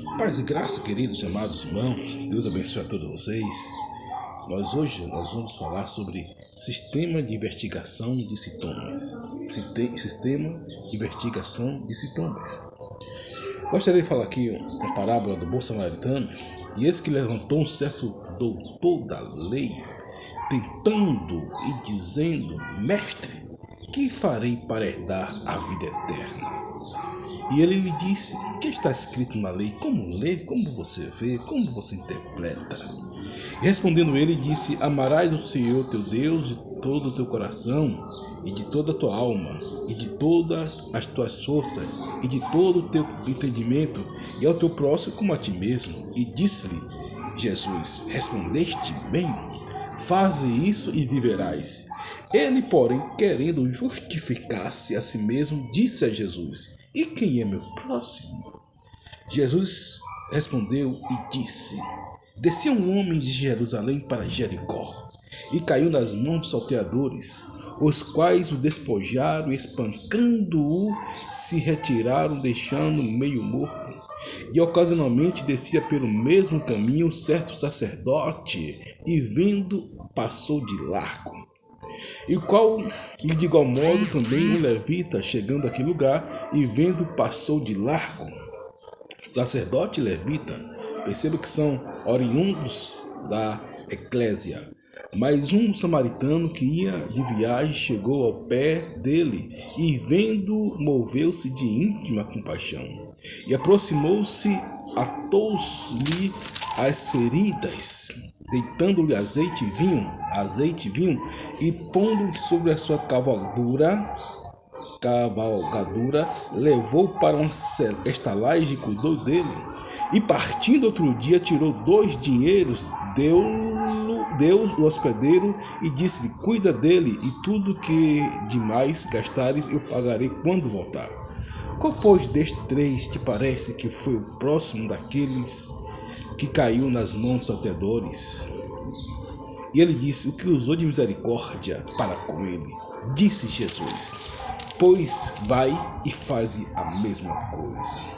Paz e graça, queridos e amados irmãos, Deus abençoe a todos vocês. Hoje nós vamos falar sobre sistema de investigação de sintomas. Sistema de investigação de sintomas. Gostaria de falar aqui uma parábola do bom samaritano. E esse que levantou um certo doutor da lei, tentando e dizendo: Mestre, que farei para herdar a vida eterna? E ele lhe disse: o que está escrito na lei? Como lê? Como você vê? Como você interpreta? E respondendo ele, disse: amarás o Senhor teu Deus de todo o teu coração, e de toda a tua alma, e de todas as tuas forças, e de todo o teu entendimento, e ao teu próximo como a ti mesmo. E disse-lhe Jesus: respondeste bem, faze isso e viverás. Ele, porém, querendo justificar-se a si mesmo, disse a Jesus: e quem é meu próximo? Jesus respondeu e disse: descia um homem de Jerusalém para Jericó, e caiu nas mãos dos salteadores, os quais o despojaram e, espancando-o, se retiraram, deixando meio morto. E ocasionalmente descia pelo mesmo caminho certo sacerdote, e vendo, passou de largo. E de igual modo também o levita, chegando àquele lugar e vendo, passou de largo. Sacerdote e levita, perceba que são oriundos da eclésia. Mas um samaritano que ia de viagem chegou ao pé dele e, vendo, moveu-se de íntima compaixão. E aproximou-se, atou-lhe as feridas, deitando-lhe azeite e vinho, e pondo-lhe sobre a sua cavalgadura, levou para uma estalagem e cuidou dele. E partindo outro dia, tirou 2 dinheiros, deu o hospedeiro e disse-lhe: cuida dele, e tudo que demais gastares eu pagarei quando voltar. Qual, pois, destes 3 te parece que foi o próximo daqueles que caiu nas mãos dos salteadores? E ele disse: o que usou de misericórdia para com ele. Disse Jesus: pois vai e faze a mesma coisa.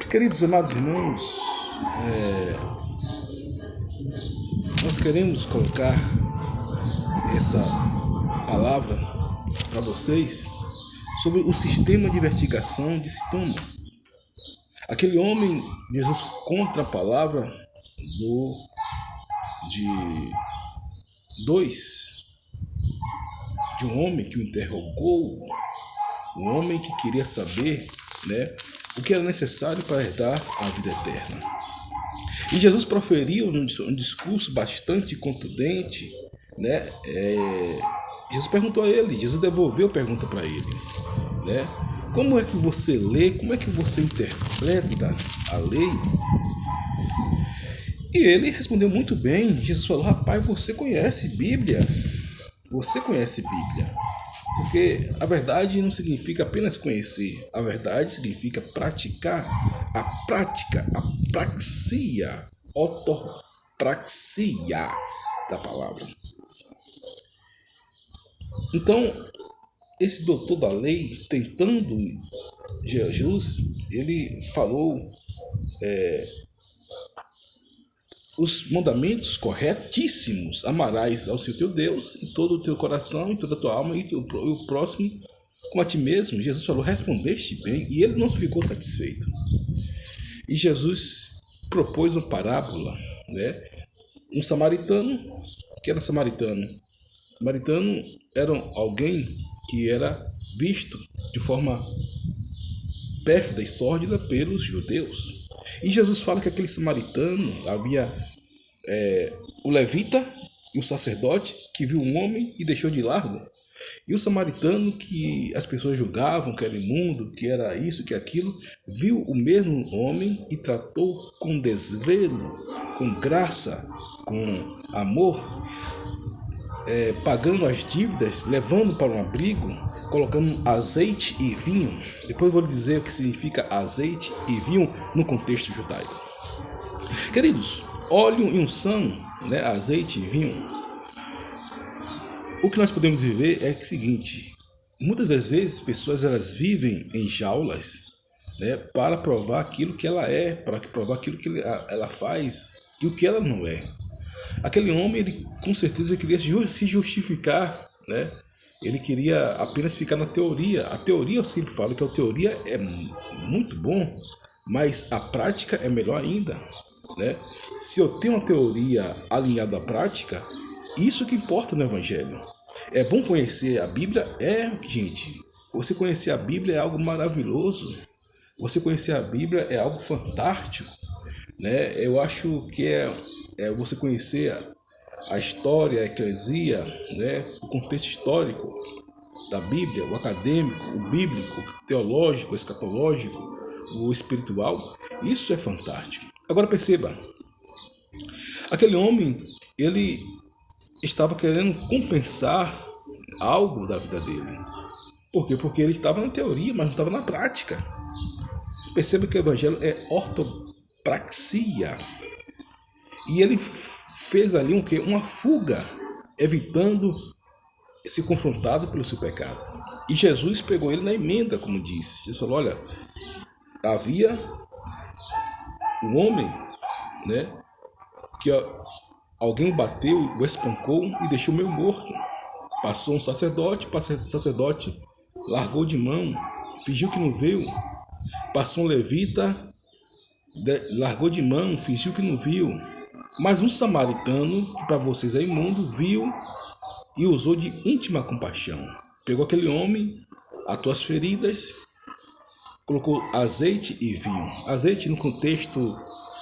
Queridos amados irmãos, nós queremos colocar essa palavra para vocês sobre o sistema de investigação de sintoma. Aquele homem, Jesus contra a palavra de um homem que o interrogou, um homem que queria saber, o que era necessário para herdar a vida eterna. E Jesus proferiu um discurso bastante contundente, Jesus perguntou a ele, Jesus devolveu a pergunta para ele, como é que você lê, como é que você interpreta a lei? E ele respondeu muito bem. Jesus falou: rapaz, você conhece Bíblia, porque a verdade não significa apenas conhecer, a verdade significa praticar, a prática, a praxia, ortopraxia da palavra. Então, esse doutor da lei, tentando Jesus, ele falou os mandamentos corretíssimos: amarás ao Senhor teu Deus em todo o teu coração, em toda a tua alma, e o próximo como a ti mesmo. Jesus falou: respondeste bem. E ele não ficou satisfeito. E Jesus propôs uma parábola, um samaritano, que era samaritano era alguém que era visto de forma pérfida e sórdida pelos judeus. E Jesus fala que aquele samaritano, havia o levita e o sacerdote que viu um homem e deixou de largo. E o samaritano, que as pessoas julgavam que era imundo, que era isso, que aquilo, viu o mesmo homem e tratou com desvelo, com graça, com amor. pagando as dívidas, levando para um abrigo, colocando azeite e vinho. Depois eu vou dizer o que significa azeite e vinho no contexto judaico. Queridos, óleo e unção, né, azeite e vinho. O que nós podemos viver é o seguinte: muitas das vezes pessoas elas vivem em jaulas, né, para provar aquilo que ela é, para provar aquilo que ela faz e o que ela não é. Aquele homem, ele com certeza queria se justificar, né? Ele queria apenas ficar na teoria. A teoria, eu sempre falo que a teoria é muito bom, mas a prática é melhor ainda, né? Se eu tenho uma teoria alinhada à prática, isso que importa no Evangelho. É bom conhecer a Bíblia? Gente, você conhecer a Bíblia é algo maravilhoso. Você conhecer a Bíblia é algo fantástico, né? Eu acho que é você conhecer a história, a eclesia, né? O contexto histórico da Bíblia, o acadêmico, o bíblico, o teológico, o escatológico, o espiritual. Isso é fantástico. Agora perceba, aquele homem, ele estava querendo compensar algo da vida dele. Por quê? Porque ele estava na teoria, mas não estava na prática. Perceba que o evangelho é ortopraxia. E ele fez ali uma fuga, evitando ser confrontado pelo seu pecado. E Jesus pegou ele na emenda, como disse. Jesus falou: olha, havia um homem, né, que alguém bateu, o espancou e deixou meio morto. Passou um sacerdote, o sacerdote largou de mão, fingiu que não viu. Passou um levita, largou de mão, fingiu que não viu. Mas um samaritano, que para vocês é imundo, viu e usou de íntima compaixão. Pegou aquele homem, atou as feridas, colocou azeite e vinho. Azeite, no contexto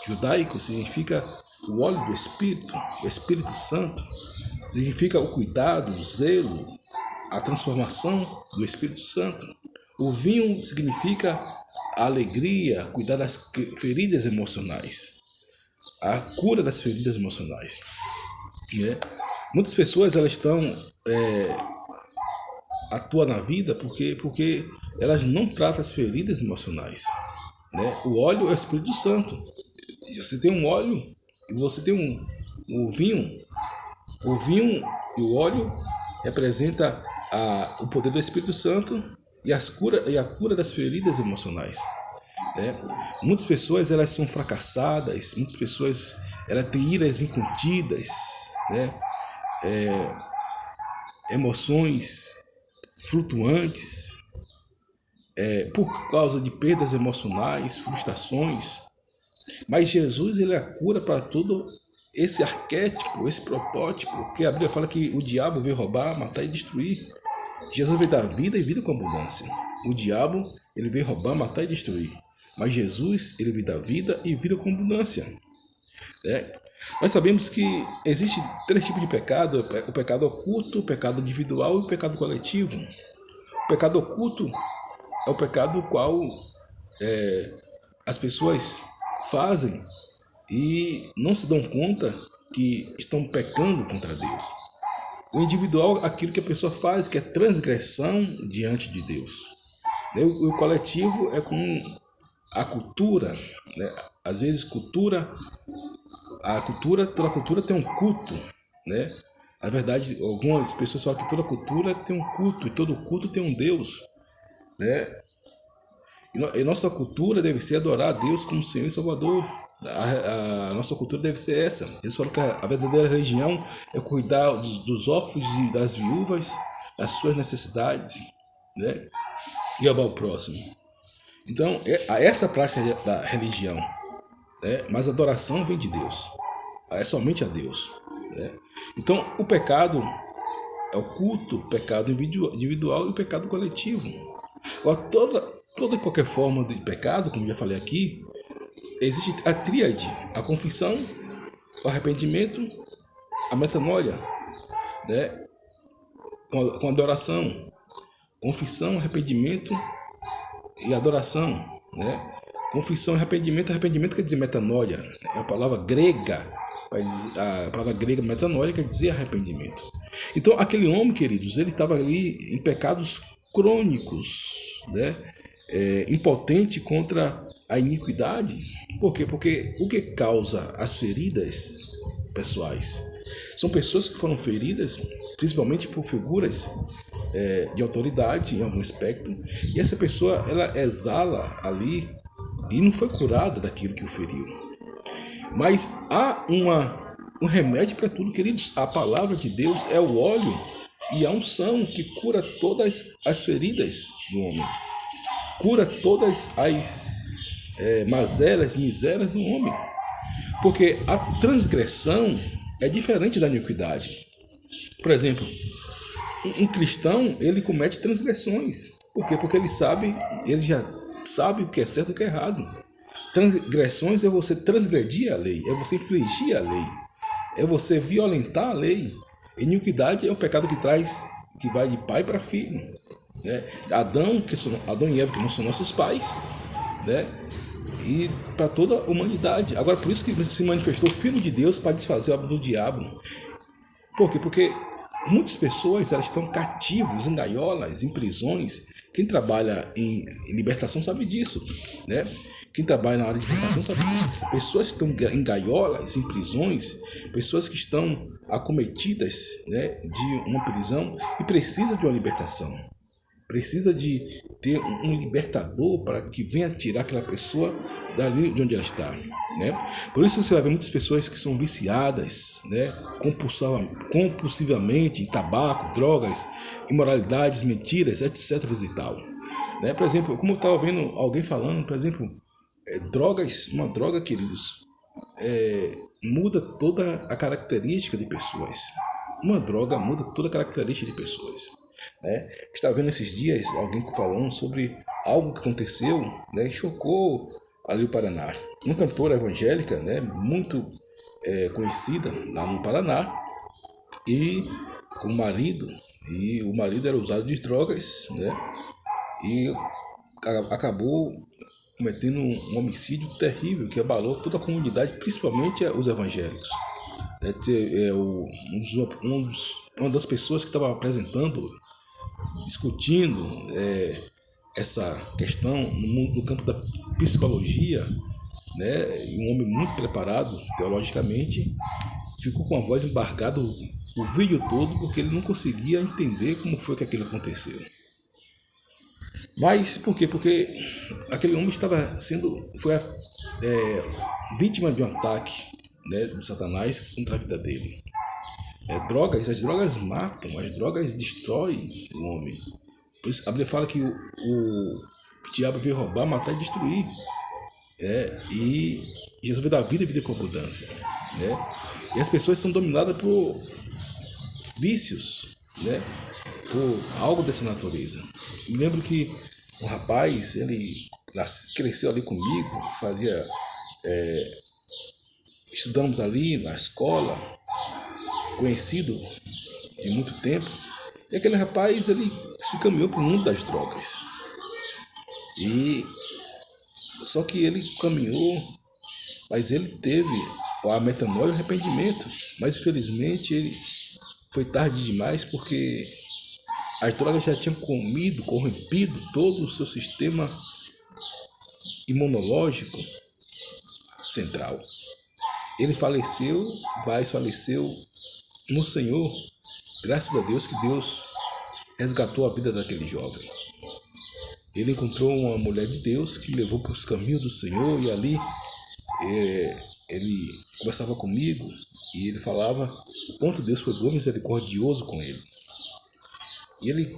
judaico, significa o óleo do Espírito, o Espírito Santo. Significa o cuidado, o zelo, a transformação do Espírito Santo. O vinho significa a alegria, cuidar das feridas emocionais, a cura das feridas emocionais, né? Muitas pessoas elas atuam na vida porque elas não tratam as feridas emocionais, né? O óleo é o Espírito Santo. Você tem um óleo e você tem um vinho. O vinho e o óleo representa o poder do Espírito Santo e a cura das feridas emocionais, né? Muitas pessoas elas são fracassadas, muitas pessoas elas têm iras incontidas, né? Emoções flutuantes, por causa de perdas emocionais, frustrações. Mas Jesus ele é a cura para todo esse arquétipo, esse protótipo, porque a Bíblia fala que o diabo veio roubar, matar e destruir. Jesus veio dar vida e vida com abundância. O diabo ele veio roubar, matar e destruir. Mas Jesus, ele veio dar vida e vida com abundância. Nós sabemos que existe 3 tipos de pecado: o pecado oculto, o pecado individual e o pecado coletivo. O pecado oculto é o pecado no qual as pessoas fazem e não se dão conta que estão pecando contra Deus. O individual, aquilo que a pessoa faz, que é transgressão diante de Deus. O coletivo é como a cultura, né? Às vezes toda cultura tem um culto, né? Na verdade, algumas pessoas falam que toda cultura tem um culto e todo culto tem um Deus, né? E nossa cultura deve ser adorar a Deus como Senhor e Salvador. A nossa cultura deve ser essa. Eles falam que a verdadeira religião é cuidar dos órfãos e das viúvas, das suas necessidades, né? E amar o próximo. Então, essa prática da religião, né? Mas a adoração vem de Deus. É somente a Deus, né? Então, o pecado é o culto, o pecado individual e o pecado coletivo. Agora, toda e qualquer forma de pecado, como já falei aqui, existe a tríade: a confissão, o arrependimento, a metanoia, né? Com adoração. Confissão, arrependimento e adoração, né? Confissão e arrependimento quer dizer metanoia. É a palavra grega, a palavra grega metanoia quer dizer arrependimento. Então, aquele homem, queridos, ele estava ali em pecados crônicos, né? Impotente contra a iniquidade. Por quê? Porque o que causa as feridas pessoais são pessoas que foram feridas principalmente por figuras de autoridade em algum aspecto, e essa pessoa ela exala ali e não foi curada daquilo que o feriu. Mas há um remédio para tudo, queridos. A palavra de Deus é o óleo e a unção que cura todas as feridas do homem. Cura todas as mazelas, misérias do homem. Porque a transgressão é diferente da iniquidade. Por exemplo, um cristão, ele comete transgressões. Por quê? Porque ele já sabe o que é certo e o que é errado. Transgressões é você transgredir a lei, é você infringir a lei, é você violentar a lei. Iniquidade é um pecado que vai de pai para filho, né? Adão e Eva, que não são nossos pais, né? E para toda a humanidade. Agora, por isso que se manifestou o Filho de Deus para desfazer a obra do diabo. Por quê? Porque muitas pessoas elas estão cativas, em gaiolas, em prisões. Quem trabalha em libertação sabe disso, né? Quem trabalha na área de libertação sabe disso. Pessoas que estão em gaiolas, em prisões, pessoas que estão acometidas, né, de uma prisão e precisam de uma libertação. Precisa de ter um libertador para que venha tirar aquela pessoa dali de onde ela está, né? Por isso você vai ver muitas pessoas que são viciadas, né, compulsivamente em tabaco, drogas, imoralidades, mentiras, etc. e tal, né? Por exemplo, como eu estava vendo alguém falando, por exemplo, drogas, uma droga, queridos, muda toda a característica de pessoas. Uma droga muda toda a característica de pessoas, né? Estava vendo esses dias alguém falando sobre algo que aconteceu, né, e chocou ali o Paraná. Uma cantora evangélica, né, muito conhecida lá no Paraná, e com o marido era usuário de drogas, né, e acabou cometendo um homicídio terrível que abalou toda a comunidade, principalmente os evangélicos. Uma das pessoas que estava apresentando, discutindo essa questão no campo da psicologia, né, e um homem muito preparado teologicamente, ficou com a voz embargada o vídeo todo porque ele não conseguia entender como foi que aquilo aconteceu. Mas por quê? Porque aquele homem foi vítima de um ataque, né, de Satanás contra a vida dele. As drogas matam, as drogas destroem o homem. Por isso a Bíblia fala que o diabo veio roubar, matar e destruir. E Jesus veio dar vida e vida com abundância, né? E as pessoas são dominadas por vícios, né, por algo dessa natureza. Eu me lembro que um rapaz, ele cresceu ali comigo, estudamos ali na escola, conhecido de muito tempo, e aquele rapaz, ele se caminhou para o mundo das drogas. Só que ele caminhou, mas ele teve a metanoia e o arrependimento, mas infelizmente ele foi tarde demais, porque as drogas já tinham corrompido todo o seu sistema imunológico central. Ele faleceu, mas faleceu no Senhor. Graças a Deus que Deus resgatou a vida daquele jovem. Ele encontrou uma mulher de Deus que levou para os caminhos do Senhor, e ali ele conversava comigo e ele falava o quanto Deus foi bom e misericordioso com ele. E ele,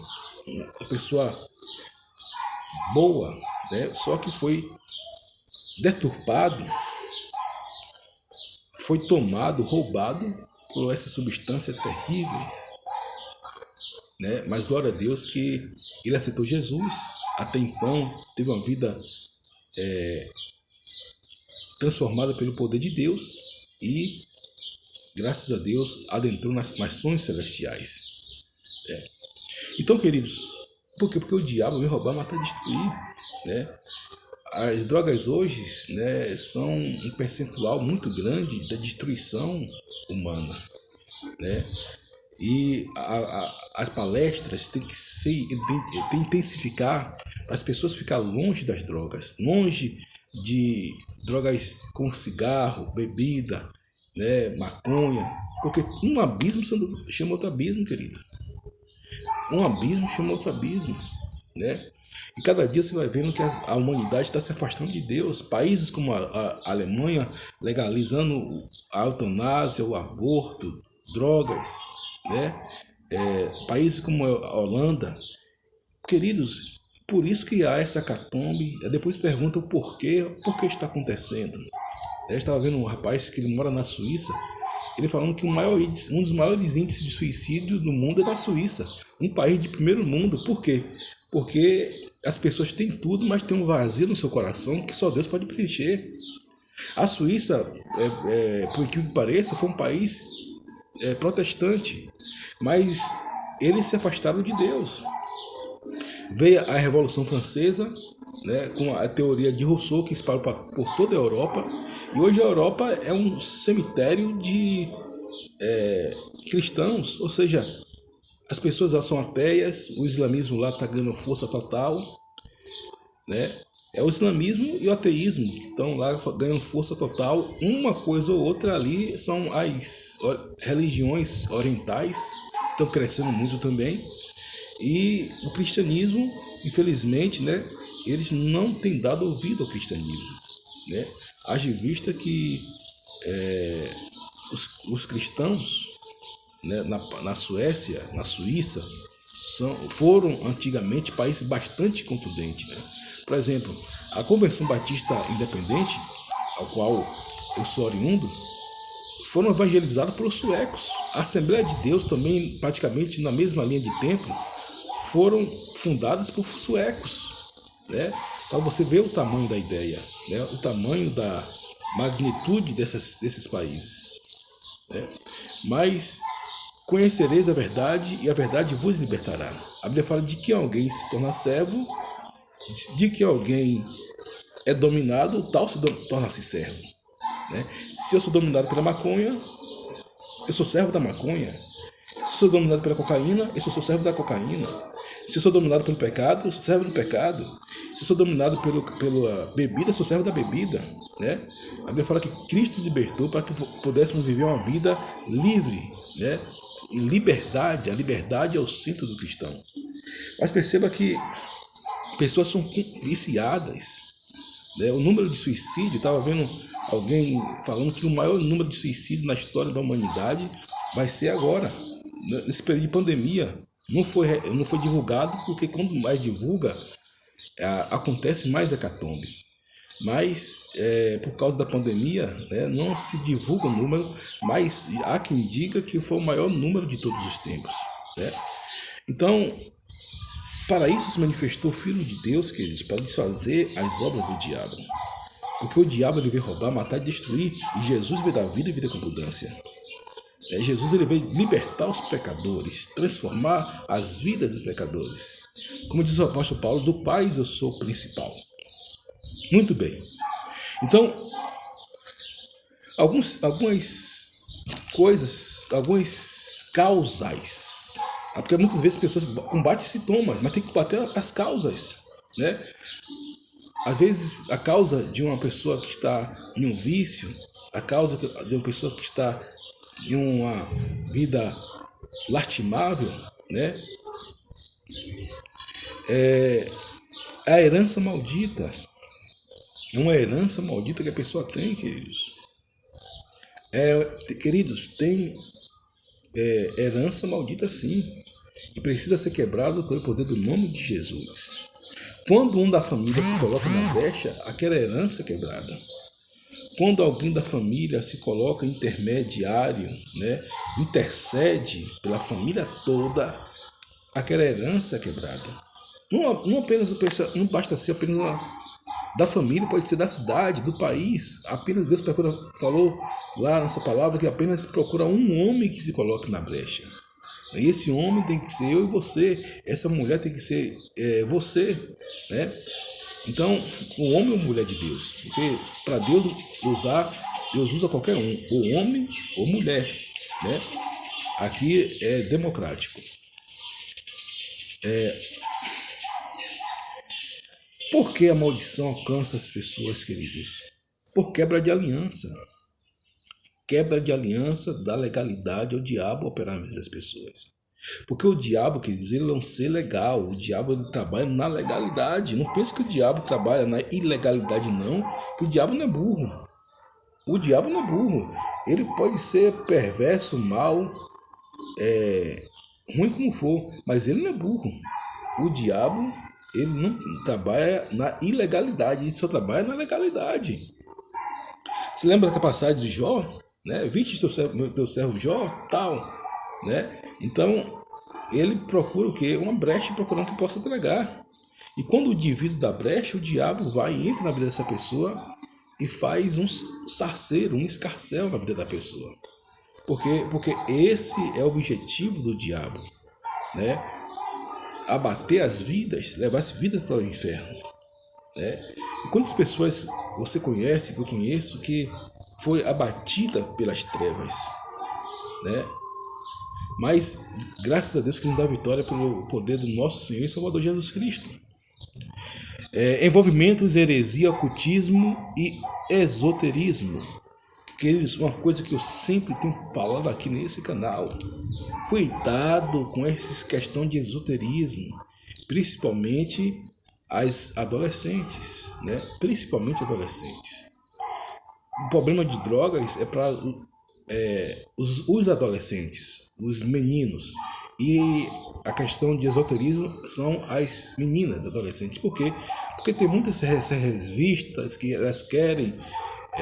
uma pessoa boa, né, só que foi deturpado, foi tomado, roubado por essas substâncias terríveis, né? Mas glória a Deus que ele aceitou Jesus. Até então teve uma vida transformada pelo poder de Deus e, graças a Deus, adentrou nas mansões celestiais. Então, queridos, por quê? Porque o diabo vem roubar, matar e destruir, né? As drogas hoje, né, são um percentual muito grande da destruição humana, né? E as palestras têm que tem que intensificar para as pessoas ficarem longe das drogas, longe de drogas como cigarro, bebida, né, maconha, porque um abismo chama outro abismo, querido. Um abismo chama outro abismo, né? E cada dia você vai vendo que a humanidade está se afastando de Deus. Países como a Alemanha legalizando a eutanásia, o aborto, drogas, né? Países como a Holanda, queridos, por isso que há essa catombe. Depois perguntam por que está acontecendo. Eu estava vendo um rapaz que ele mora na Suíça, ele falando que um dos maiores índices de suicídio do mundo é na Suíça, um país de primeiro mundo. Por quê? Porque as pessoas têm tudo, mas tem um vazio no seu coração que só Deus pode preencher. A Suíça, por incrível que pareça, foi um país protestante, mas eles se afastaram de Deus. Veio a Revolução Francesa, né, com a teoria de Rousseau, que espalhou por toda a Europa, e hoje a Europa é um cemitério de cristãos, ou seja, as pessoas lá são ateias, o islamismo lá está ganhando força total, né? É o islamismo e o ateísmo que estão lá ganhando força total. Uma coisa ou outra ali são as religiões orientais, que estão crescendo muito também. E o cristianismo, infelizmente, né, eles não têm dado ouvido ao cristianismo, né? Haja vista que os cristãos, né, na Suécia, na Suíça, foram antigamente países bastante contundentes, né? Por exemplo, a Convenção Batista Independente, ao qual eu sou oriundo, foram evangelizados pelos suecos. A Assembleia de Deus também, praticamente na mesma linha de tempo, foram fundadas por suecos, né? Para você ver o tamanho da ideia, né? O tamanho da magnitude desses países, né? Mas conhecereis a verdade e a verdade vos libertará. A Bíblia fala de que alguém se torna servo, de que alguém é dominado, o tal torna-se servo, né? Se eu sou dominado pela maconha, eu sou servo da maconha. Se eu sou dominado pela cocaína, eu sou servo da cocaína. Se eu sou dominado pelo pecado, eu sou servo do pecado. Se eu sou dominado pela bebida, eu sou servo da bebida, né? A Bíblia fala que Cristo nos libertou para que pudéssemos viver uma vida livre, né? E liberdade, a liberdade é o centro do cristão. Mas perceba que pessoas são viciadas, né? O número de suicídio, estava vendo alguém falando que o maior número de suicídio na história da humanidade vai ser agora, nesse período de pandemia. Não foi divulgado, porque quando mais divulga, acontece mais hecatombe. Mas, por causa da pandemia, né, não se divulga o número, mas há quem diga que foi o maior número de todos os tempos, né? Então, para isso se manifestou o Filho de Deus, queridos, para desfazer as obras do diabo. Porque o diabo ele veio roubar, matar e destruir, e Jesus veio dar vida e vida com abundância. Jesus ele veio libertar os pecadores, transformar as vidas dos pecadores. Como diz o apóstolo Paulo, do Pai eu sou o principal. Muito bem. Então, algumas coisas, algumas causas. Porque muitas vezes as pessoas combatem sintomas, mas tem que combater as causas, né? Às vezes a causa de uma pessoa que está em um vício, a causa de uma pessoa que está em uma vida lastimável, né? É a herança maldita. É uma herança maldita que a pessoa tem, queridos. Queridos, tem herança maldita sim. E precisa ser quebrado pelo poder do nome de Jesus. Quando um da família se coloca na brecha, aquela herança é quebrada. Quando alguém da família se coloca intermediário, né, intercede pela família toda, aquela herança é quebrada. Não basta ser apenas da família, pode ser da cidade, do país. Apenas Deus falou lá na sua palavra que apenas procura um homem que se coloque na brecha. E esse homem tem que ser eu e você. Essa mulher tem que ser você, né? Então, o homem é uma mulher de Deus, porque para Deus usar, Deus usa qualquer um, ou homem ou mulher, né? Aqui é democrático. Por que a maldição alcança as pessoas, queridos? Por quebra de aliança. Quebra de aliança da legalidade ao diabo operar na vida das pessoas. Porque o diabo, queridos, ele é um ser legal. O diabo ele trabalha na legalidade. Não pense que o diabo trabalha na ilegalidade, não. Que o diabo não é burro. O diabo não é burro. Ele pode ser perverso, mau, ruim como for, mas ele não é burro. O diabo, ele não trabalha na ilegalidade, ele só trabalha na legalidade. Você lembra da passagem de Jó? Né? Viste teu servo Jó? Tal. Né? Então, ele procura o quê? Uma brecha procurando que possa tragar. E quando o indivíduo dá brecha, o diabo vai e entra na vida dessa pessoa e faz um sarceiro, um escarcéu na vida da pessoa. Porque esse é o objetivo do diabo, né? Abater as vidas, levar as vidas para o inferno, né? E quantas pessoas você conhece, que eu conheço, que foi abatida pelas trevas, né? Mas graças a Deus que nos dá vitória pelo poder do nosso Senhor e Salvador Jesus Cristo. Envolvimentos, heresia, ocultismo e esoterismo. Queridos, uma coisa que eu sempre tenho falado aqui nesse canal: cuidado com essa questão de esoterismo, principalmente as adolescentes, né? Principalmente adolescentes. O problema de drogas é para os adolescentes, os meninos, e a questão de esoterismo são as meninas adolescentes. Por quê? Porque tem muitas revistas que elas querem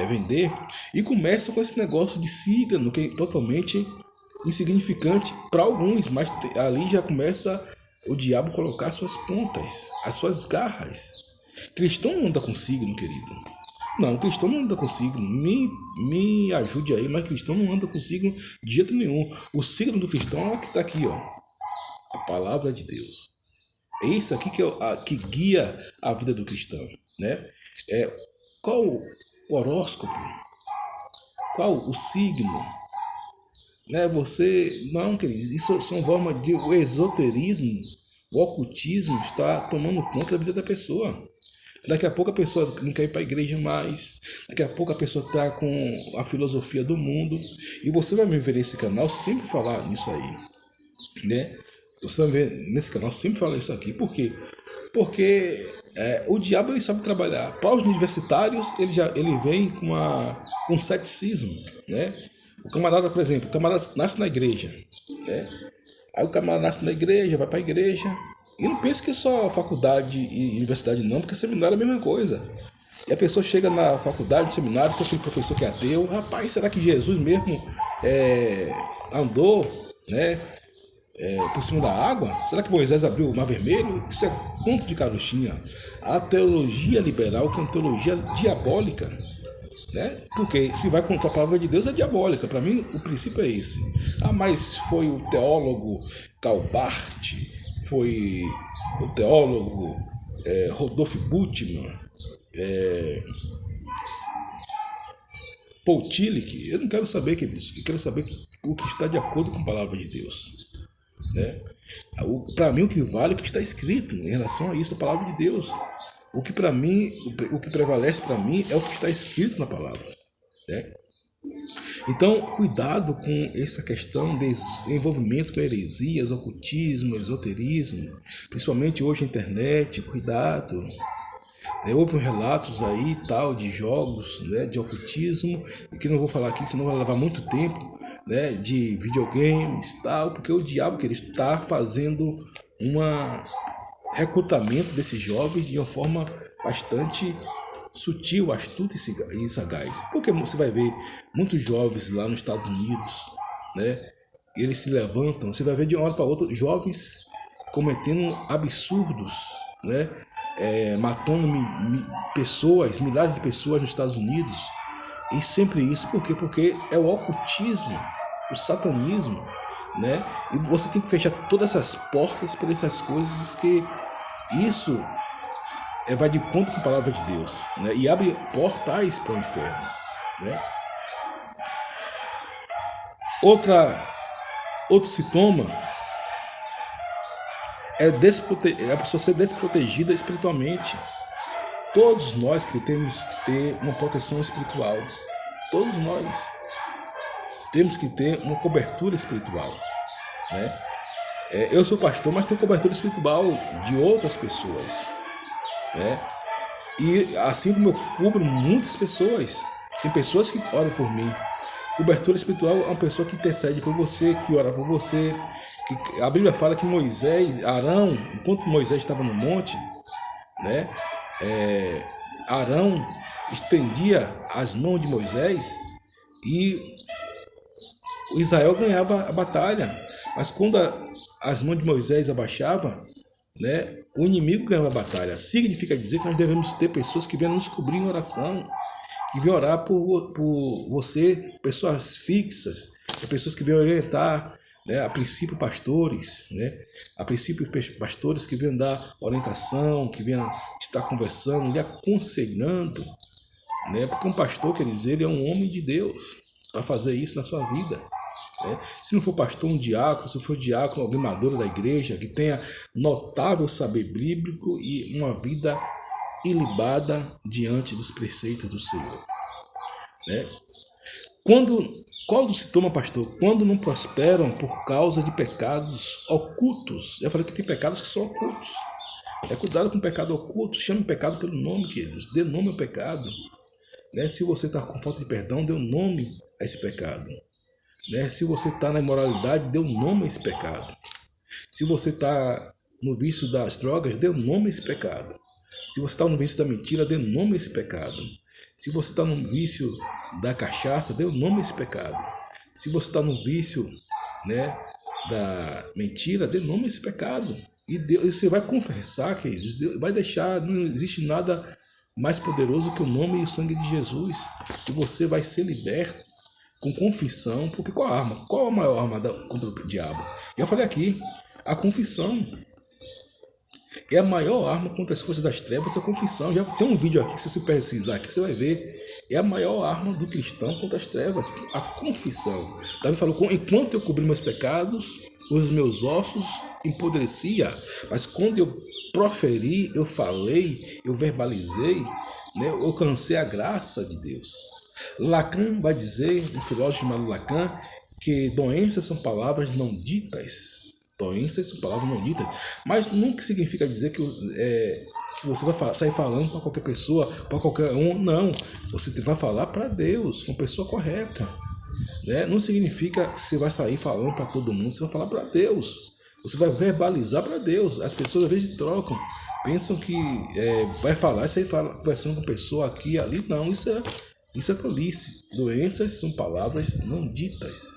vender e começam com esse negócio de signo, que é totalmente insignificante para alguns, mas ali já começa o diabo colocar suas pontas, as suas garras. Cristão não anda com signo, querido. Não, cristão não anda com signo. Me ajude aí, mas cristão não anda com signo de jeito nenhum. O signo do cristão é o que está aqui, ó. A palavra de Deus. É isso aqui que guia a vida do cristão, né? Qual o horóscopo? Qual o signo? Né? Você, não, querido, isso são formas de o esoterismo, o ocultismo está tomando conta da vida da pessoa. Daqui a pouco a pessoa não quer ir para a igreja mais, daqui a pouco a pessoa está com a filosofia do mundo, e você vai me ver nesse canal sempre falar nisso aí, né? Você vai ver nesse canal sempre falar isso aqui. Por quê? Porque o diabo ele sabe trabalhar. Para os universitários ele vem com ceticismo, né? O camarada, por exemplo, o camarada nasce na igreja, né? Aí o camarada nasce na igreja, vai para a igreja, e não pensa que é só faculdade e universidade não, porque seminário é a mesma coisa. E a pessoa chega na faculdade, seminário, tem aquele professor que é ateu. Rapaz, será que Jesus mesmo andou, né, por cima da água? Será que Moisés abriu o mar vermelho? Isso é conto de carochinha. A teologia liberal, que é uma teologia diabólica, né? Porque se vai contra a palavra de Deus é diabólica. Para mim o princípio é esse. Mas foi o teólogo Calbart, foi o teólogo Rodolfo Bultmann, Paul Tillich. Eu não quero saber, queridos. Eu quero saber o que está de acordo com a palavra de Deus, né? Para mim o que vale é o que está escrito em relação a isso, a palavra de Deus. O que para mim, o que prevalece para mim é o que está escrito na palavra, né? Então, cuidado com essa questão de envolvimento com heresias, ocultismo, esoterismo, principalmente hoje na internet. Cuidado. Houve relatos aí tal de jogos, né, de ocultismo, que não vou falar aqui, senão vai levar muito tempo, né, de videogames tal, porque o diabo que ele está fazendo recrutamento desses jovens de uma forma bastante sutil, astuta e sagaz. Porque você vai ver muitos jovens lá nos Estados Unidos, né? Eles se levantam, você vai ver de uma hora para outra jovens cometendo absurdos, né? Matando pessoas, milhares de pessoas nos Estados Unidos. E sempre isso, por quê? Porque é o ocultismo, o satanismo, né? E você tem que fechar todas essas portas para essas coisas, que isso vai de conta com a palavra de Deus, né? E abre portais para o inferno, né? Outra Outro sintoma é a pessoa ser desprotegida espiritualmente. Todos nós que temos que ter uma proteção espiritual. Todos nós temos que ter uma cobertura espiritual, né? Eu sou pastor, mas tenho cobertura espiritual de outras pessoas, né? E assim como eu cubro muitas pessoas, tem pessoas que oram por mim. Cobertura espiritual é uma pessoa que intercede por você, que ora por você. Que a Bíblia fala que Arão, enquanto Moisés estava no monte, né? Arão estendia as mãos de Moisés e Israel ganhava a batalha. Mas quando as mãos de Moisés abaixavam, né, o inimigo ganhava a batalha. Significa dizer que nós devemos ter pessoas que venham nos cobrir em oração, que venham orar por você, pessoas fixas, pessoas que venham orientar, né, a princípio pastores, né, a princípio pastores que venham dar orientação, que venham estar conversando, lhe aconselhando, né, porque um pastor, quer dizer, ele é um homem de Deus para fazer isso na sua vida. Se não for pastor, um diácono, se for diácono, alguém maduro da igreja, que tenha notável saber bíblico e uma vida ilibada diante dos preceitos do Senhor, né? Qual do sintoma, pastor? Quando não prosperam por causa de pecados ocultos. Eu falei que tem pecados que são ocultos. Cuidado com o pecado oculto, chame o pecado pelo nome, queridos. Dê nome ao pecado, né? Se você está com falta de perdão, dê um nome a esse pecado. Né? Se você está na imoralidade, dê um nome a esse pecado. Se você está no vício das drogas, dê um nome a esse pecado. Se você está no vício da mentira, dê um nome a esse pecado. Se você está no vício da cachaça, dê um nome a esse pecado. Se você está no vício, né, da mentira, dê nome a esse pecado. E você vai confessar, queridos, Deus vai deixar, não existe nada mais poderoso que o nome e o sangue de Jesus. E você vai ser liberto com confissão, porque qual a arma? Qual a maior arma contra o diabo? Eu falei aqui, a confissão é a maior arma contra as forças das trevas, a confissão. Já tem um vídeo aqui, se você pesquisar aqui, você vai ver, é a maior arma do cristão contra as trevas, a confissão. Davi falou, enquanto eu cobri meus pecados, os meus ossos empodrecia, mas quando eu proferi, eu falei, eu verbalizei, né, eu alcancei a graça de Deus. Lacan vai dizer, um filósofo chamado Lacan, que doenças são palavras não ditas. Doenças são palavras não ditas. Mas nunca significa dizer que você vai sair falando para qualquer pessoa, para qualquer um. Não. Você vai falar para Deus, com a pessoa correta. Né? Não significa que você vai sair falando para todo mundo, você vai falar para Deus. Você vai verbalizar para Deus. As pessoas às vezes trocam. Pensam que vai falar, você fala conversando com a pessoa aqui e ali. Não, isso é tolice. Doenças são palavras não ditas,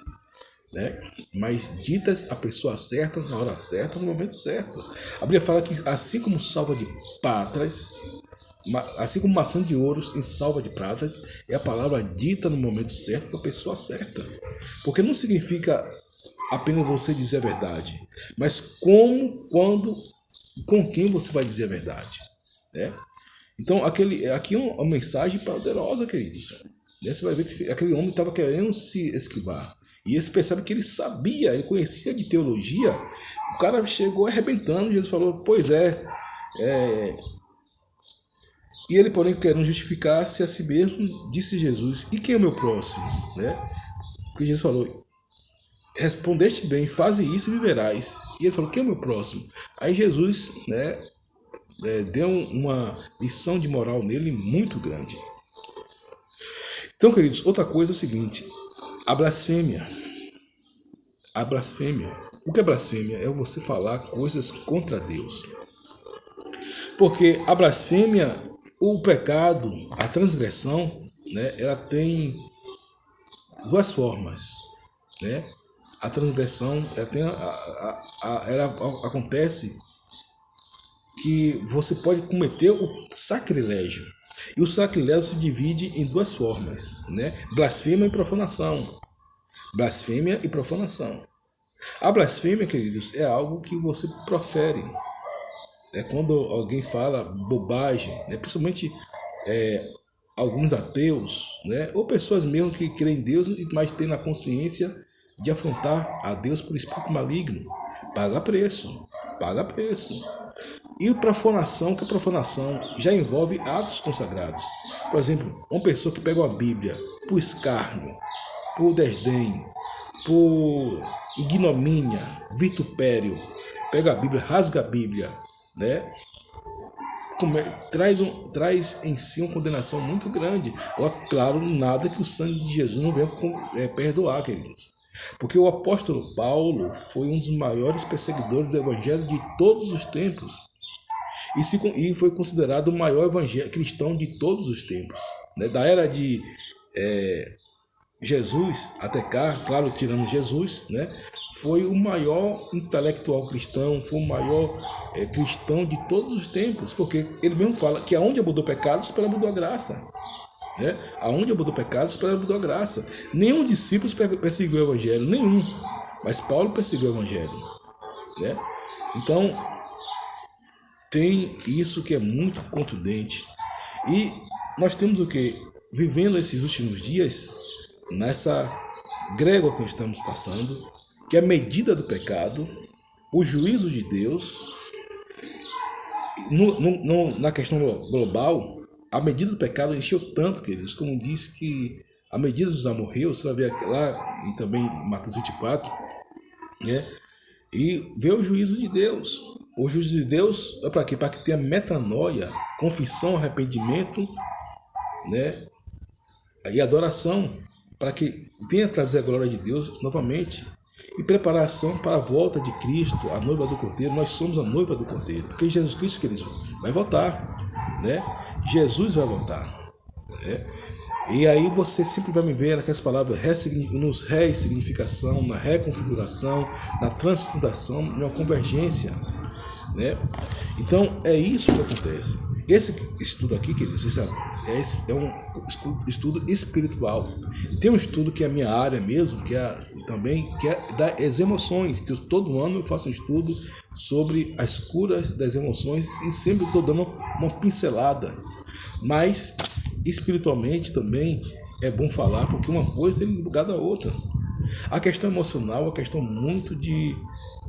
né? Mas ditas a pessoa certa, na hora certa, no momento certo. A Bíblia fala que assim como salva de pratas, assim como maçã de ouros em salva de pratas, é a palavra dita no momento certo para a pessoa certa. Porque não significa apenas você dizer a verdade, mas como, quando, com quem você vai dizer a verdade, né? Então, aqui é uma mensagem poderosa, queridos. Você vai ver que aquele homem estava querendo se esquivar. E eles percebem que ele sabia, ele conhecia de teologia. O cara chegou arrebentando, Jesus falou, pois é. E ele, porém, querendo justificar-se a si mesmo, disse Jesus, e quem é o meu próximo? Né? Porque Jesus falou, respondeste bem, faze isso e viverás. E ele falou, quem é o meu próximo? Aí Jesus, né, deu uma lição de moral nele muito grande. Então, queridos, outra coisa é o seguinte, a blasfêmia. A blasfêmia. O que é blasfêmia? É você falar coisas contra Deus. Porque a blasfêmia, o pecado, a transgressão, né, ela tem duas formas, né? A transgressão, ela acontece que você pode cometer o sacrilégio. E o sacrilégio se divide em duas formas, né? Blasfêmia e profanação. Blasfêmia e profanação. A blasfêmia, queridos, é algo que você profere. É quando alguém fala bobagem, né? Principalmente alguns ateus, né? Ou pessoas mesmo que creem em Deus, mas têm na consciência de afrontar a Deus por espírito maligno. Paga preço, paga preço. E profanação, que a profanação já envolve atos consagrados. Por exemplo, uma pessoa que pega uma Bíblia por escárnio, por desdém, por ignomínia, vitupério, pega a Bíblia, rasga a Bíblia, né? Traz em si uma condenação muito grande. Claro, nada que o sangue de Jesus não venha perdoar, queridos. Porque o apóstolo Paulo foi um dos maiores perseguidores do evangelho de todos os tempos. E foi considerado o maior cristão de todos os tempos. Né? Da era de Jesus até cá, claro, tirando Jesus, né? Foi o maior intelectual cristão, foi o maior cristão de todos os tempos, porque ele mesmo fala que aonde abundou pecados, para abundou a graça. Né? Aonde abundou pecados, para abundou a graça. Nenhum discípulo perseguiu o evangelho, nenhum. Mas Paulo perseguiu o evangelho. Né? Então, tem isso que é muito contundente. E nós temos o que? Vivendo esses últimos dias, nessa grégua que estamos passando, que é a medida do pecado, o juízo de Deus. Na questão global, a medida do pecado encheu tanto, queridos, como diz que a medida dos amorreus, você vai ver lá, e também em Mateus 24, né? E vê o juízo de Deus. O juízo de Deus é para quê? Para que tenha metanoia, confissão, arrependimento, né? E adoração, para que venha trazer a glória de Deus novamente. E preparação para a volta de Cristo, a noiva do Cordeiro. Nós somos a noiva do Cordeiro, porque Jesus Cristo, queridos, vai voltar, né? Jesus vai voltar, né? E aí você sempre vai me ver aquelas palavras nos ressignificação, na reconfiguração, na transfundação, na convergência, né? Então é isso que acontece. Esse estudo aqui, queridos, você sabe, é um estudo espiritual. Tem um estudo que é a minha área mesmo, que é das emoções, que todo ano eu faço um estudo sobre as curas das emoções e sempre estou dando uma pincelada. Mas espiritualmente também é bom falar, porque uma coisa tem lugar da outra. A questão emocional é uma questão muito de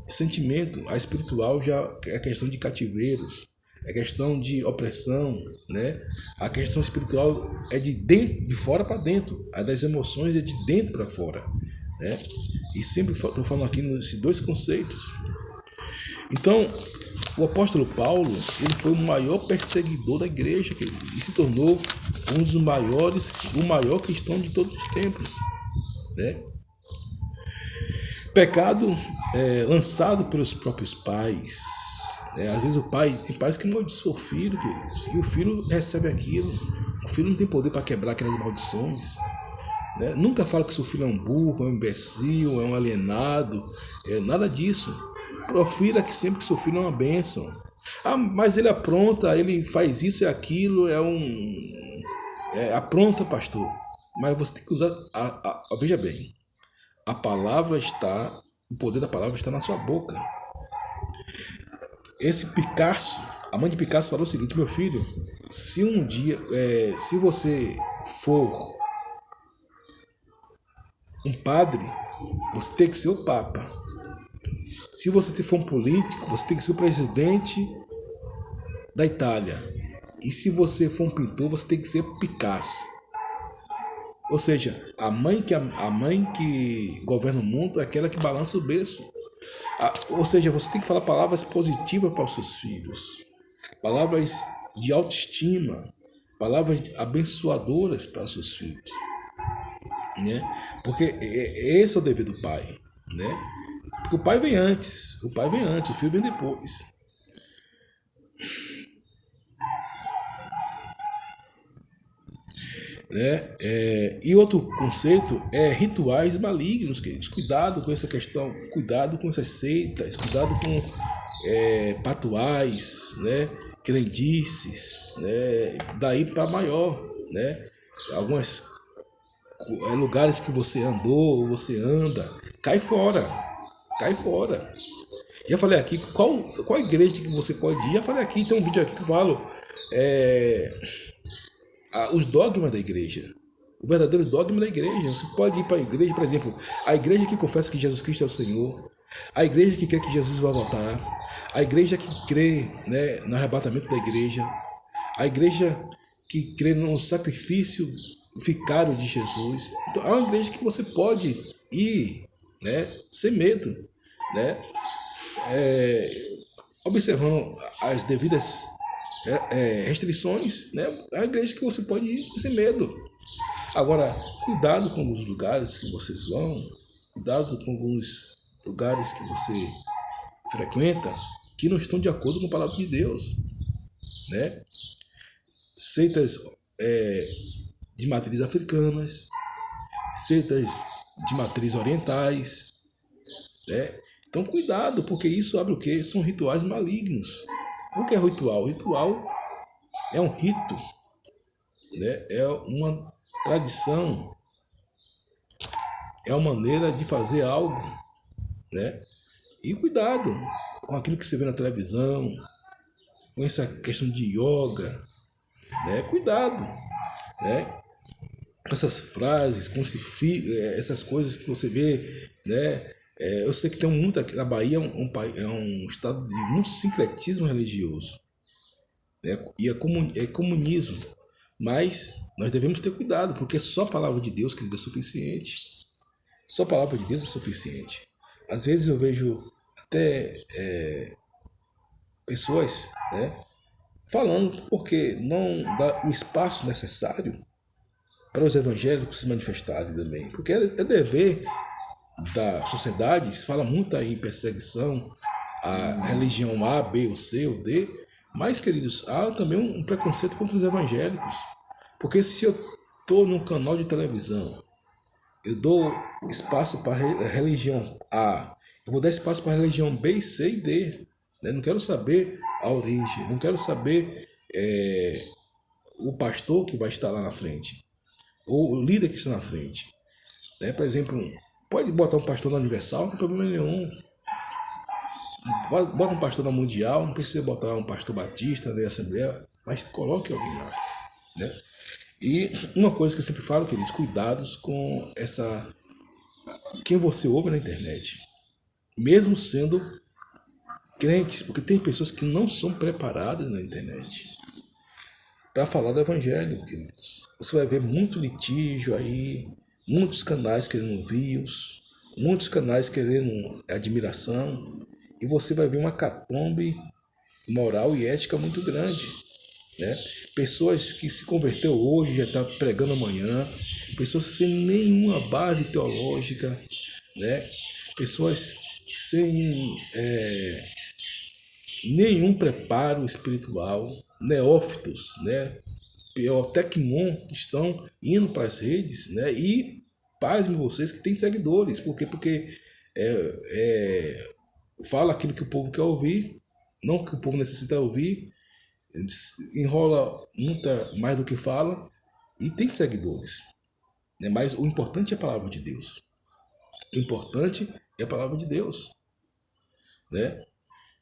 sentimento, a espiritual já é questão de cativeiros. É questão de opressão, né? A questão espiritual é de fora para dentro. A das emoções é de dentro para fora, né? E sempre estou falando aqui nesses dois conceitos. Então, o apóstolo Paulo, ele foi o maior perseguidor da igreja, e se tornou um dos maiores, o maior cristão de todos os tempos, né? Pecado lançado pelos próprios pais. Às vezes tem pais que amaldiçoam o filho, queridos, e o filho recebe aquilo. O filho não tem poder para quebrar aquelas maldições, né? Nunca fala que seu filho é um burro, é um imbecil, é um alienado, nada disso. Profira que sempre que seu filho é uma bênção. Ah, mas ele apronta, ele faz isso e aquilo, apronta, pastor. Mas você tem que usar, veja bem, o poder da palavra está na sua boca. Esse Picasso, a mãe de Picasso falou o seguinte: meu filho, se um dia, se você for um padre, você tem que ser o Papa. Se você for um político, você tem que ser o presidente da Itália. E se você for um pintor, você tem que ser Picasso. Ou seja, a mãe que governa o mundo é aquela que balança o berço. Ou seja, você tem que falar palavras positivas para os seus filhos, palavras de autoestima, palavras abençoadoras para os seus filhos, né? Porque esse é o dever do pai, né? Porque o pai vem antes, o filho vem depois. Né? E outro conceito é rituais malignos, queridos. Cuidado com essa questão, cuidado com essas seitas, cuidado com patuais, né? Crendices, né? Daí para maior, né? Alguns lugares que você andou, você anda, cai fora. Já falei aqui qual igreja que você pode ir. Já falei aqui, tem um vídeo aqui que eu falo os dogmas da igreja, o verdadeiro dogma da igreja. Você pode ir para a igreja, por exemplo, a igreja que confessa que Jesus Cristo é o Senhor, a igreja que crê que Jesus vai voltar, a igreja que crê, né, no arrebatamento da igreja, a igreja que crê no sacrifício vicário de Jesus. Então, é uma igreja que você pode ir, né, sem medo, né, observando as devidas restrições, né, é uma igreja que você pode ir sem medo. Agora, cuidado com os lugares que vocês vão, cuidado com alguns lugares que você frequenta que não estão de acordo com a palavra de Deus, né? Seitas de matriz africanas, seitas de matriz orientais, né? Então cuidado, porque isso abre o quê? São rituais malignos. O que é ritual? Ritual é um rito, né? É uma tradição, é uma maneira de fazer algo, né? E cuidado com aquilo que você vê na televisão, com essa questão de yoga, né? Cuidado, né? Com essas frases, com essas coisas que você vê, né? Eu sei que tem muito aqui na Bahia, é um estado de muito sincretismo religioso, né? E é comunismo, mas nós devemos ter cuidado, porque só a palavra de Deus, querido, é suficiente. Só a palavra de Deus é suficiente. Às vezes eu vejo até pessoas, né, falando porque não dá o espaço necessário para os evangélicos se manifestarem também. Porque é dever da sociedade, se fala muito aí em perseguição à religião A, B, ou C, ou D, mas, queridos, há também um preconceito contra os evangélicos. Porque se eu estou num canal de televisão, eu dou espaço para a religião A, eu vou dar espaço para a religião B, C e D. Né? Não quero saber a origem, não quero saber o pastor que vai estar lá na frente, ou o líder que está na frente. Né? Por exemplo, pode botar um pastor na Universal, não tem problema nenhum. Bota um pastor na Mundial, não precisa botar um pastor batista da Assembleia, mas coloque alguém lá. Né? E uma coisa que eu sempre falo, queridos, cuidados com quem você ouve na internet. Mesmo sendo crentes, porque tem pessoas que não são preparadas na internet para falar do evangelho, queridos. Você vai ver muito litígio aí, muitos canais querendo views, muitos canais querendo admiração, e você vai ver uma catombe moral e ética muito grande. Né? Pessoas que se converteu hoje já estão pregando amanhã, pessoas sem nenhuma base teológica, né? Pessoas sem nenhum preparo espiritual, neófitos, né? Tecmon estão indo para as redes, né? E pasmem vocês que têm seguidores, porque fala aquilo que o povo quer ouvir, não que o povo necessita ouvir, enrola muito mais do que fala e tem seguidores, né? Mas o importante é a palavra de Deus. O importante é a palavra de Deus, né?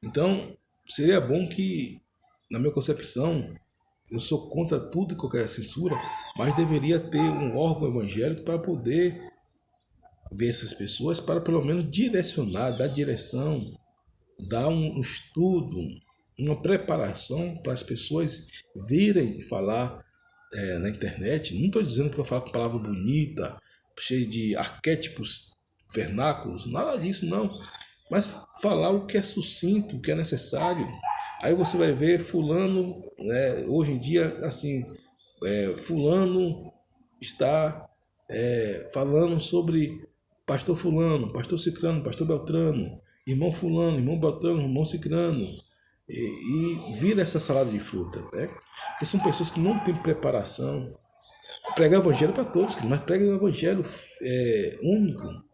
Então, seria bom que, na minha concepção, eu sou contra tudo e qualquer censura, mas deveria ter um órgão evangélico para poder ver essas pessoas, para pelo menos direcionar, dar direção, dar um estudo, uma preparação para as pessoas virem falar na internet. Não estou dizendo que eu falo com palavra bonita, cheia de arquétipos vernáculos, nada disso não, mas falar o que é sucinto, o que é necessário. Aí você vai ver fulano, né, hoje em dia, assim, fulano está falando sobre pastor fulano, pastor ciclano, pastor beltrano, irmão fulano, irmão beltrano, irmão ciclano, e vira essa salada de fruta, né? Porque são pessoas que não têm preparação. Pregar o evangelho para todos, mas prega o evangelho único.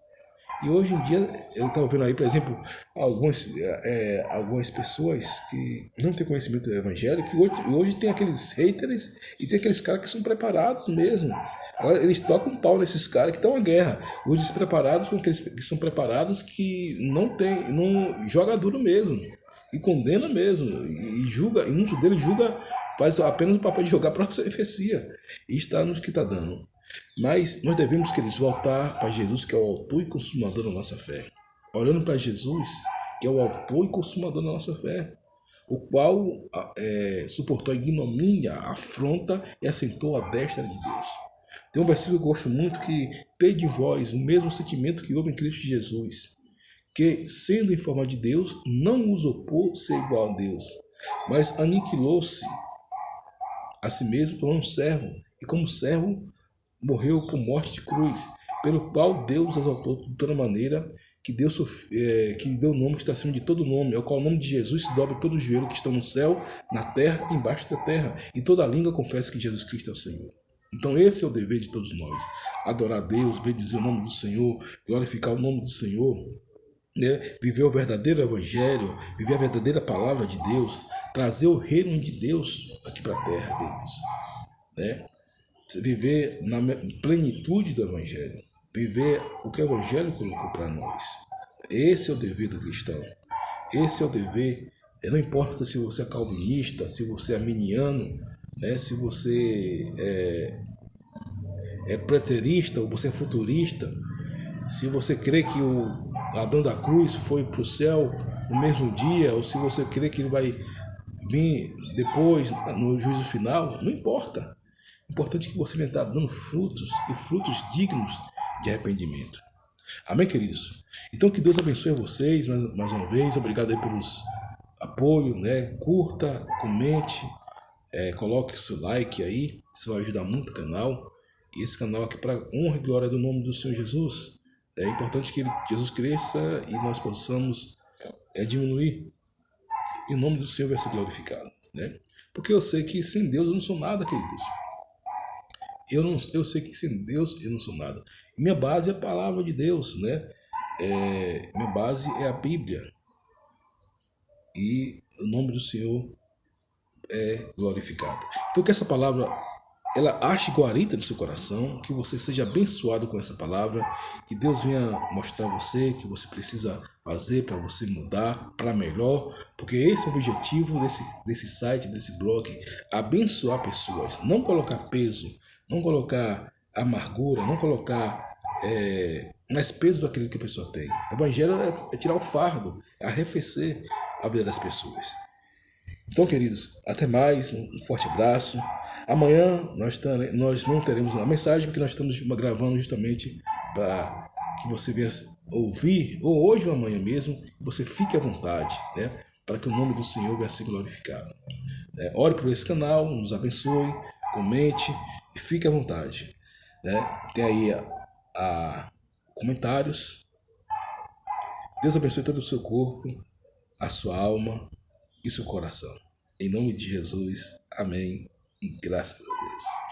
E hoje em dia, eu estava vendo aí, por exemplo, algumas pessoas que não têm conhecimento do evangelho, que hoje tem aqueles haters e tem aqueles caras que são preparados mesmo. Agora, eles tocam um pau nesses caras que estão em guerra. Os despreparados com aqueles que são preparados, que não joga duro mesmo. E condena mesmo. E julga, e muitos deles julga, faz apenas o papel de jogar para a profecia. E está no que está dando. Mas nós devemos, queridos, voltar para Jesus, que é o autor e consumador da nossa fé. Olhando para Jesus, que é o autor e consumador da nossa fé, o qual suportou a ignomínia, a afronta e assentou à destra de Deus. Tem um versículo que eu gosto muito que tende em vós o mesmo sentimento que houve em Cristo Jesus, que, sendo em forma de Deus, não usurpou ser igual a Deus, mas aniquilou-se a si mesmo por um servo, e como servo morreu por morte de cruz, pelo qual Deus exaltou de toda maneira que deu o nome que está acima de todo nome, ao qual o nome de Jesus se dobre todo o joelho que estão no céu, na terra e embaixo da terra, e toda língua confessa que Jesus Cristo é o Senhor. Então esse é o dever de todos nós, adorar a Deus, bendizer o nome do Senhor, glorificar o nome do Senhor, né? Viver o verdadeiro evangelho, viver a verdadeira palavra de Deus, trazer o reino de Deus aqui para a terra, queridos, né? Viver na plenitude do evangelho, viver o que o evangelho colocou para nós. Esse é o dever do cristão. Esse é o dever. Não importa se você é calvinista, se você é arminiano, né? Se você é preterista ou você é futurista, se você crê que o Adão da cruz foi para o céu no mesmo dia, ou se você crê que ele vai vir depois, no juízo final, não importa. O importante é que você venha estar dando frutos, e frutos dignos de arrependimento. Amém, queridos? Então, que Deus abençoe vocês mais uma vez. Obrigado aí pelos apoio, né? Curta, comente, coloque seu like aí. Isso vai ajudar muito o canal. E esse canal aqui para honra e glória do nome do Senhor Jesus. É importante que Jesus cresça e nós possamos diminuir. E o nome do Senhor vai ser glorificado, né? Porque eu sei que sem Deus eu não sou nada, queridos. Eu sei que sem Deus eu não sou nada. Minha base é a palavra de Deus, né? Minha base é a Bíblia. E o nome do Senhor é glorificado. Então que essa palavra ela ache guarita no seu coração, que você seja abençoado com essa palavra, que Deus venha mostrar a você que você precisa fazer para você mudar para melhor, porque esse é o objetivo desse site, desse blog, abençoar pessoas, não colocar peso, não colocar amargura, não colocar mais peso daquilo que a pessoa tem. O evangelho é tirar o fardo, é arrefecer a vida das pessoas. Então, queridos, até mais, um forte abraço. Amanhã nós não teremos uma mensagem, porque nós estamos gravando justamente para que você venha ouvir, ou hoje ou amanhã mesmo, você fique à vontade, né? Para que o nome do Senhor venha ser glorificado. Ore por esse canal, nos abençoe, comente e fique à vontade. Né? Tem aí comentários. Deus abençoe todo o seu corpo, a sua alma e seu coração. Em nome de Jesus, amém e graças a Deus.